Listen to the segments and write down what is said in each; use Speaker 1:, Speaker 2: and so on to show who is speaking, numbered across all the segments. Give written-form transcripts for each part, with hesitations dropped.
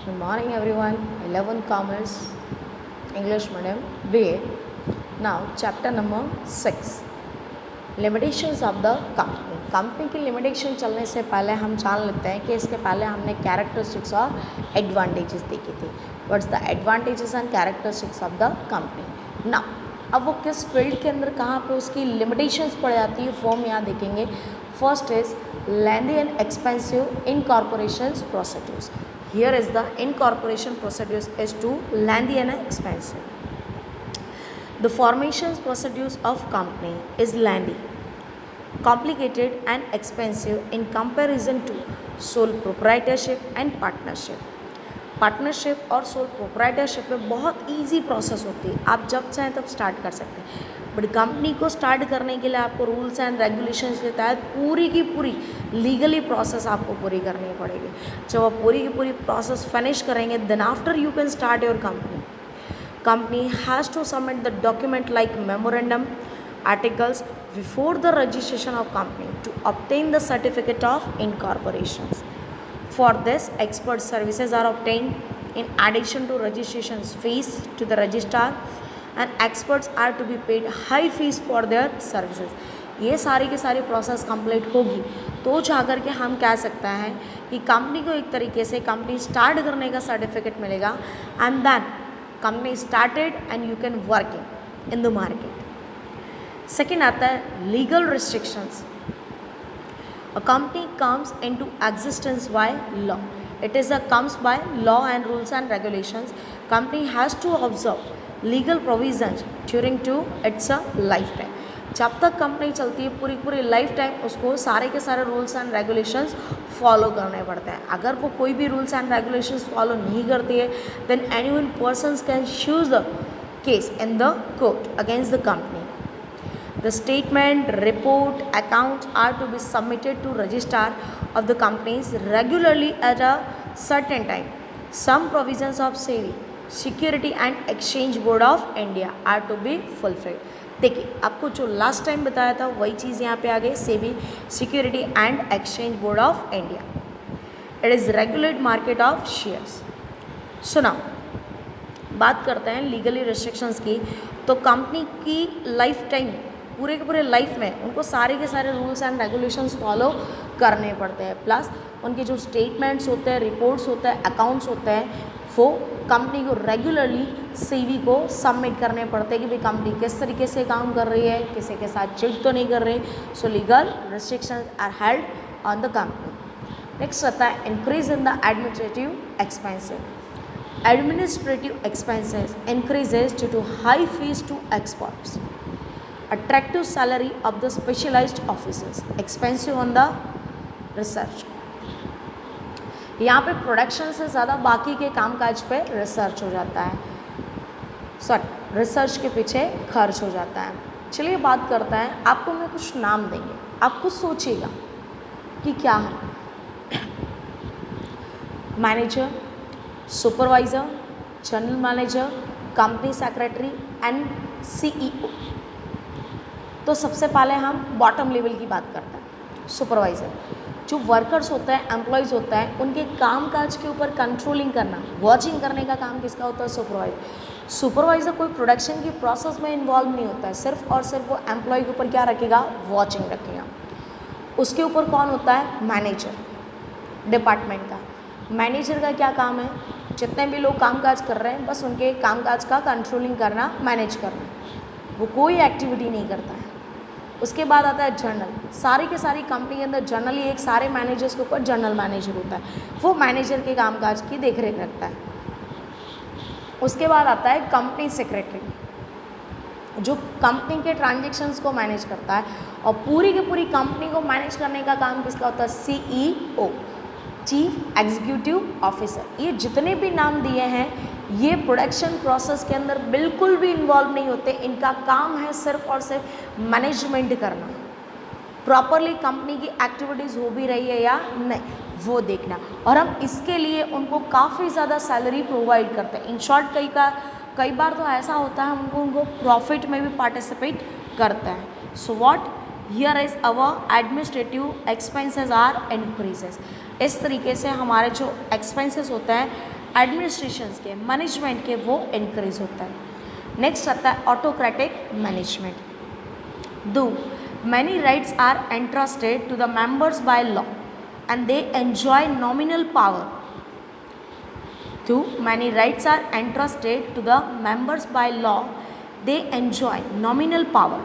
Speaker 1: Good morning everyone. 11th Commerce English Medium BA. Now chapter number 6 limitations of the company. Company की limitation चलने से पहले हम जान लेते हैं कि इसके पहले हमने कैरेक्टरिस्टिक्स और एडवांटेजेस देखी थी. What's the advantages and characteristics of the company. Now अब वो किस फील्ड के अंदर कहाँ पे उसकी लिमिटेशंस पड़ जाती है वो हम यहाँ देखेंगे. First is lengthy and expensive incorporation procedures. Here is the incorporation procedures is too lengthy and expensive. The formation procedures of company is lengthy, complicated and expensive in comparison to sole proprietorship and partnership. Partnership और sole proprietorship में बहुत easy process होती है. आप जब चाहें तब start कर सकते हैं. बट कंपनी को स्टार्ट करने के लिए आपको रूल्स एंड रेगुलेशंस के तहत पूरी की पूरी लीगली प्रोसेस आपको पूरी करनी पड़ेगी. जब आप पूरी की पूरी प्रोसेस फिनिश करेंगे then after you can start your company. Company has to submit the document like memorandum articles before the registration of company to obtain the certificate of incorporation. For this, expert services are obtained in addition to registration fees to the registrar, and experts are to be paid high fees for their services. ये सारी की सारी process complete होगी तो जाकर के हम कह सकते हैं कि कंपनी को एक तरीके से कंपनी स्टार्ट करने का सर्टिफिकेट मिलेगा and then company started and you can working in the market. Second आता है legal restrictions. A company comes into existence by law. It is comes by law and rules and regulations. Company has to observe legal provisions during to its lifetime. जब तक company चलती है पूरी पूरी life time उसको सारे के सारे रूल्स एंड रेगुलेशंस फॉलो करने पड़ते हैं. अगर वो कोई भी रूल्स एंड रेगुलेशंस फॉलो नहीं करती है than anyone persons can choose the case in the court against the company. The statement, report, accounts are to be submitted to registrar of the companies regularly at a certain time. Some provisions of SEBI, Security and Exchange Board of India are to be fulfilled. देखिए आपको जो last time बताया था वही चीज़ यहाँ पे आ गई. SEBI, Security and Exchange Board of India. It is regulate market of shares. सुना बात करते हैं लीगली रिस्ट्रिक्शंस की. तो कंपनी की लाइफ टाइम पूरे के पूरे लाइफ में उनको सारे के सारे रूल्स एंड रेगुलेशंस फॉलो करने पड़ते हैं. प्लस उनके जो स्टेटमेंट्स होते हैं, रिपोर्ट्स होते हैं, अकाउंट्स होते हैं वो कंपनी को रेगुलरली सीवी को सबमिट करने पड़ते हैं कि भाई कंपनी किस तरीके से काम कर रही है, किसी के साथ चिट तो नहीं कर रही. So legal restrictions are held on the company. Next आता है increase in the administrative expenses. Administrative expenses increases due to high fees to experts. Attractive salary of the specialized officers, expensive on the research. यहाँ पे production से ज़्यादा बाकी के कामकाज पे रिसर्च हो जाता है. सॉरी रिसर्च के पीछे खर्च हो जाता है. चलिए बात करते हैं. आपको मैं कुछ नाम देंगे, आप कुछ सोचिएगा कि क्या है. Manager, supervisor, general manager, company secretary and CEO. तो सबसे पहले हम बॉटम लेवल की बात करते हैं. सुपरवाइज़र जो वर्कर्स होते हैं, एम्प्लॉयज़ होता है, उनके कामकाज के ऊपर कंट्रोलिंग करना, वॉचिंग करने का काम किसका होता है? सुपरवाइज़र. सुपरवाइज़र कोई प्रोडक्शन की प्रोसेस में इन्वॉल्व नहीं होता है, सिर्फ और सिर्फ वो एम्प्लॉय के ऊपर क्या रखेगा? वॉचिंग रखेगा. उसके ऊपर कौन होता है? मैनेजर. डिपार्टमेंट का मैनेजर का क्या काम है? जितने भी लोग कामकाज कर रहे हैं बस उनके कामकाज का कंट्रोलिंग करना, मैनेज करना. वो कोई एक्टिविटी नहीं करता है. उसके बाद आता है जनरल. सारी के सारी कंपनी के अंदर जनरली एक सारे मैनेजर्स के ऊपर जनरल मैनेजर होता है, वो मैनेजर के कामकाज की देखरेख रखता है. उसके बाद आता है कंपनी सेक्रेटरी जो कंपनी के ट्रांजेक्शन्स को मैनेज करता है और पूरी की पूरी कंपनी को मैनेज करने का काम किसका होता है? CEO, chief executive officer. ये जितने भी नाम दिए हैं ये प्रोडक्शन प्रोसेस के अंदर बिल्कुल भी इन्वॉल्व नहीं होते. इनका काम है सिर्फ और सिर्फ मैनेजमेंट करना, प्रॉपरली कंपनी की एक्टिविटीज़ हो भी रही है या नहीं वो देखना. और हम इसके लिए उनको काफ़ी ज़्यादा सैलरी प्रोवाइड करते हैं. इन शॉर्ट कई बार तो ऐसा होता है उनको प्रॉफिट में भी पार्टिसिपेट करते हैं. So what here is our administrative expenses are increases. इस तरीके से हमारे जो एक्सपेंसेस होते हैं एडमिनिस्ट्रेशन के, मैनेजमेंट के, वो इंक्रीज होता है। नेक्स्ट आता है autocratic management. Though many rights are entrusted to the members by law and they enjoy nominal power. Two, many rights are entrusted to the members by law. They enjoy nominal power.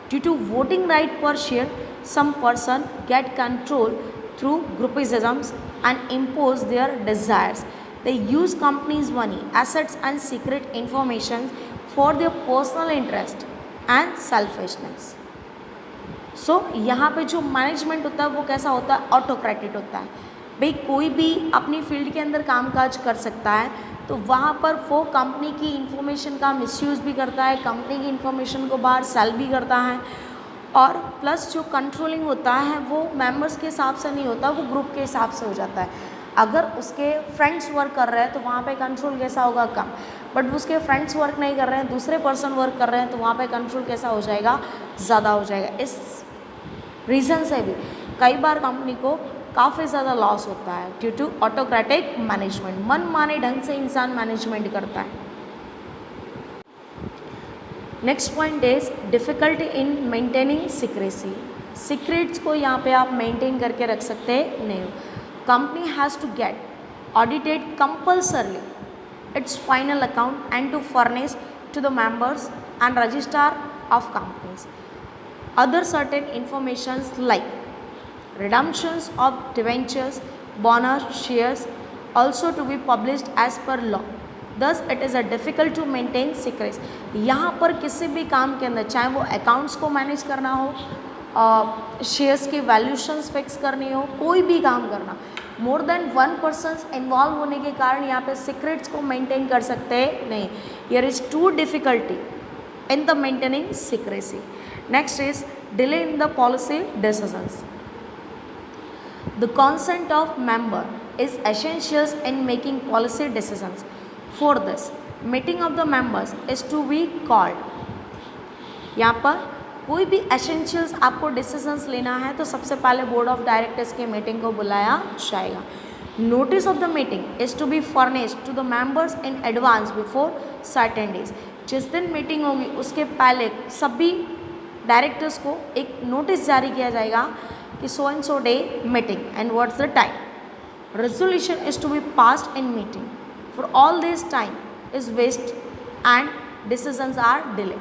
Speaker 1: Due to voting right per share, some person get control through groupisms and impose their desires. They use companies' money, assets and secret information for their personal interest and selfishness. So यहाँ पे जो management होता है वो कैसा होता है? Autocratic होता है। भाई कोई भी अपनी फील्ड के अंदर कामकाज कर सकता है, तो वहाँ पर वो कंपनी की इन्फॉर्मेशन का मिसयूज़ भी करता है, कंपनी की इन्फॉर्मेशन को बाहर सेल भी करता है, और प्लस जो कंट्रोलिंग होता है वो मेंबर्स के हिसाब से नहीं होता, वो ग्रुप के हिसाब से हो जाता है। अगर उसके फ्रेंड्स वर्क कर रहे हैं तो वहाँ पे कंट्रोल कैसा होगा? कम। बट उसके फ्रेंड्स वर्क नहीं कर रहे हैं, दूसरे पर्सन वर्क कर रहे हैं, तो वहाँ पे कंट्रोल कैसा हो जाएगा? ज़्यादा हो जाएगा। इस रीज़न से भी कई बार कंपनी को काफ़ी ज़्यादा लॉस होता है ड्यू टू ऑटोक्रेटिक मैनेजमेंट। मन माने ढंग से इंसान मैनेजमेंट करता है। Next point is difficulty in maintaining secrecy. Secrets को यहाँ पे आप मेंटेन करके रख सकते नहीं हो। Company has to get audited compulsorily its final account and to furnish to the members and registrar of companies other certain informations like redemptions of debentures, bonus shares also to be published as per law. Thus it is a difficult to maintain secrecy. यहाँ पर किसी भी काम के अंदर, चाहे वो accounts को मैनेज करना हो, शेयर्स की वैल्यूशंस फिक्स करनी हो, कोई भी काम करना, more than one person involve होने के कारण यहाँ पे सीक्रेट्स को मेंटेन कर सकते नहीं। Here is too difficulty in the maintaining secrecy. Next is delay in the policy decisions. The consent of member is essential in making policy decisions. For this, meeting of the members is to be called. यहाँ पर कोई भी essentials आपको decisions लेना है तो सबसे पहले बोर्ड ऑफ डायरेक्टर्स की मीटिंग को बुलाया जाएगा। Notice of the meeting is to be furnished to the members in advance before certain days. जिस दिन मीटिंग होगी उसके पहले सभी डायरेक्टर्स को एक नोटिस जारी किया जाएगा कि so and so day meeting and what's the time. Resolution is to be passed in meeting for all this time is waste and decisions are delay.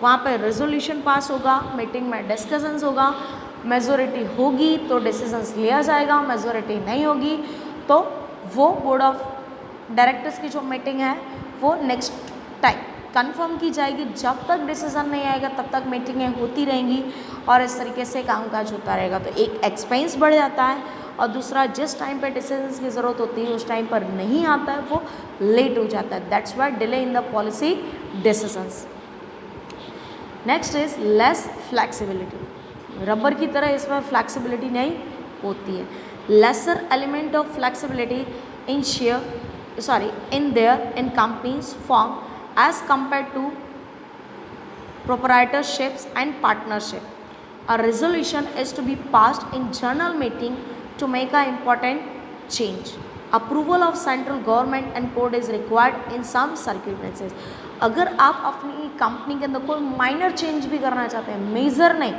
Speaker 1: वहाँ पर रेजोल्यूशन पास होगा, मीटिंग में डिस्कशंस होगा, majority होगी तो decisions लिया जाएगा, majority नहीं होगी तो वो बोर्ड ऑफ डायरेक्टर्स की जो मीटिंग है वो नेक्स्ट टाइम कंफर्म की जाएगी। जब तक डिसीजन नहीं आएगा तब तक मीटिंगें होती रहेंगी और इस तरीके से कामकाज होता रहेगा। तो एक एक्सपेंस बढ़ जाता है और दूसरा जिस टाइम पे डिसीजंस की ज़रूरत होती है उस टाइम पर नहीं आता है, वो लेट हो जाता है। That's why delay in the policy decisions. Next is less flexibility. Rubber की तरह इसमें फ्लैक्सिबिलिटी नहीं होती है। Lesser element of flexibility in companies form as compared to proprietorships and partnership. A resolution is to be passed in general meeting to make an important change. Approval of central government and court is required in some circumstances. अगर आप अपनी company के अंदर कोई minor change भी करना चाहते हैं, मेजर नहीं,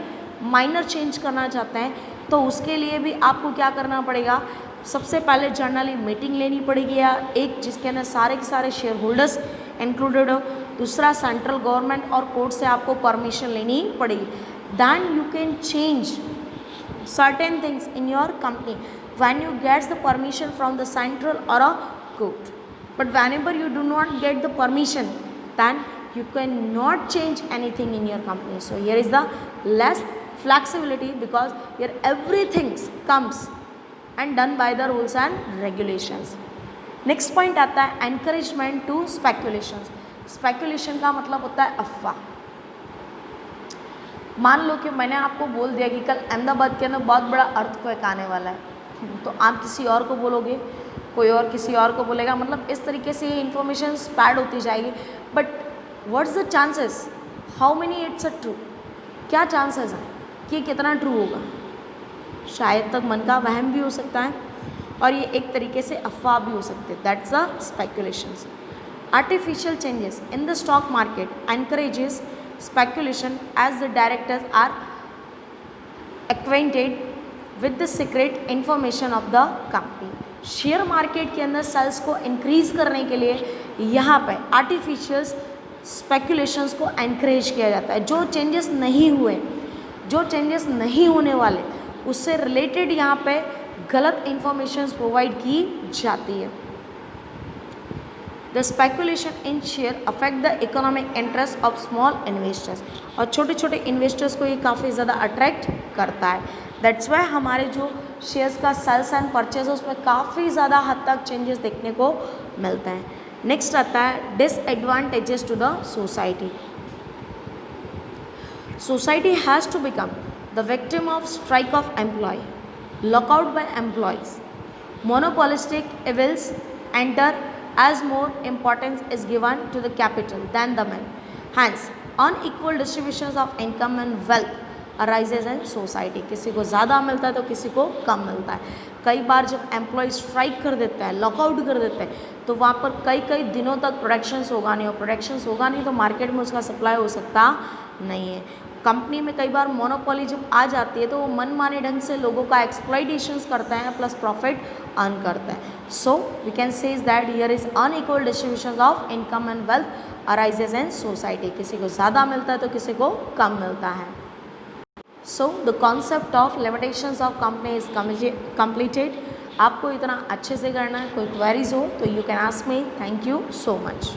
Speaker 1: माइनर चेंज करना चाहते हैं, तो उसके लिए भी आपको क्या करना पड़ेगा? सबसे पहले जर्नली मीटिंग लेनी पड़ेगी या एक जिसके अंदर सारे के सारे शेयर होल्डर्स इंक्लूडेड हो। दूसरा सेंट्रल गवर्नमेंट और कोर्ट से आपको परमिशन लेनी पड़ेगी। Then you can change certain things in your company when you gets the permission from the central और a court. But whenever you do not get the permission then you cannot change anything in your company. So here is the less flexibility because here everything comes and done by the rules and regulations. Next point आता है encouragement to speculations. Speculation का मतलब होता है अफवाह। मान लो कि मैंने आपको बोल दिया कि कल अहमदाबाद के अंदर बहुत बड़ा अर्थक्वेक आने वाला है, तो आप किसी और को बोलोगे, कोई और किसी और को बोलेगा, मतलब इस तरीके से ये इन्फॉर्मेशन स्प्रेड होती जाएगी। But what's the chances, how many it's a true, क्या चांसेस हैं कि कितना ट्रू होगा? शायद तक मन का वहम भी हो सकता है। और ये एक तरीके से अफवाह भी हो सकती है, that's a speculations. Artificial changes in the stock market encourages speculation as the directors are acquainted with the secret information of the company. Share market के अंदर सेल्स को इंक्रीज करने के लिए यहाँ पे आर्टिफिशियल स्पेकुलेशंस को एनकरेज किया जाता है. जो चेंजेस नहीं हुए, जो चेंजेस नहीं होने वाले, उससे रिलेटेड यहाँ पे गलत इंफॉर्मेशन प्रोवाइड की जाती है. The speculation in share affect the economic interest of small investors. और छोटे छोटे इन्वेस्टर्स को ये काफ़ी ज़्यादा अट्रैक्ट करता है. दैट्स वाई हमारे जो शेयर्स का सेल्स एंड परचेज उसमें काफ़ी ज़्यादा हद तक चेंजेस देखने को मिलते हैं. नेक्स्ट आता है disadvantages to the society. Society has to become the victim of strike of employees, lockout by employers, monopolistic evils enter as more importance is given to the capital than the man. Hence, unequal distributions of income and wealth arises in society. किसी को ज़्यादा मिलता है तो किसी को कम मिलता है. कई बार जब एम्प्लॉय स्ट्राइक कर देता है, लॉकआउट कर देते हैं, तो वहाँ पर कई कई दिनों तक प्रोडक्शंस होगा नहीं, और प्रोडक्शंस होगा नहीं तो मार्केट में उसका सप्लाई हो सकता नहीं है. कंपनी में कई बार मोनोपोली जब आ जाती है तो वो मनमाने ढंग से लोगों का एक्सप्लॉइटेशंस करते हैं प्लस प्रॉफिट अर्न करते हैं. So we can say is that here is unequal distribution of income and wealth arises in society. किसी को ज़्यादा मिलता है तो किसी को कम मिलता है. So the concept of limitations of company is completed. आपको इतना अच्छे से करना है. कोई क्वेरीज हो तो you can ask me. Thank you so much.